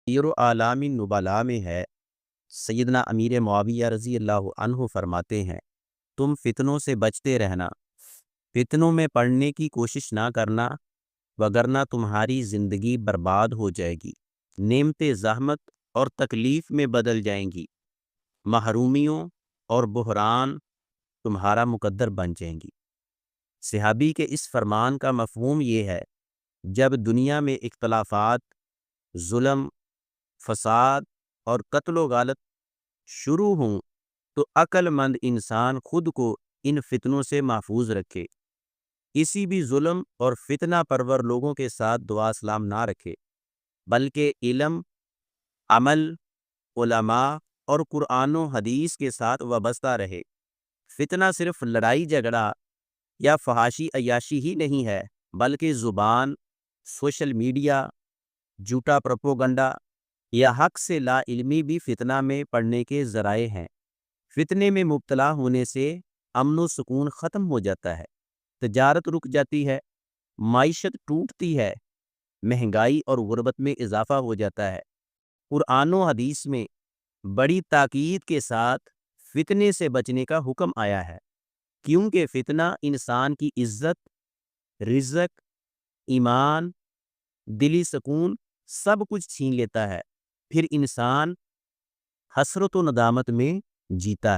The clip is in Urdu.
سیر و اعلام النبلاء میں ہے، سیدنا امیر معاویہ رضی اللہ عنہ فرماتے ہیں، تم فتنوں سے بچتے رہنا، فتنوں میں پڑنے کی کوشش نہ کرنا، وگرنہ تمہاری زندگی برباد ہو جائے گی، نعمتیں زحمت اور تکلیف میں بدل جائیں گی، محرومیوں اور بحران تمہارا مقدر بن جائیں گی۔ صحابی کے اس فرمان کا مفہوم یہ ہے، جب دنیا میں اختلافات، ظلم، فساد اور قتل و غارت شروع ہوں تو عقل مند انسان خود کو ان فتنوں سے محفوظ رکھے، کسی بھی ظلم اور فتنہ پرور لوگوں کے ساتھ دعا سلام نہ رکھے، بلکہ علم، عمل، علماء اور قرآن و حدیث کے ساتھ وابستہ رہے۔ فتنہ صرف لڑائی جھگڑا یا فحاشی عیاشی ہی نہیں ہے، بلکہ زبان، سوشل میڈیا، جھوٹا پروپوگنڈا یا حق سے لا علمی بھی فتنہ میں پڑنے کے ذرائع ہیں۔ فتنے میں مبتلا ہونے سے امن و سکون ختم ہو جاتا ہے، تجارت رک جاتی ہے، معیشت ٹوٹتی ہے، مہنگائی اور غربت میں اضافہ ہو جاتا ہے۔ قرآن و حدیث میں بڑی تاکید کے ساتھ فتنے سے بچنے کا حکم آیا ہے، کیونکہ فتنہ انسان کی عزت، رزق، ایمان، دلی سکون سب کچھ چھین لیتا ہے، پھر انسان حسرت و ندامت میں جیتا ہے۔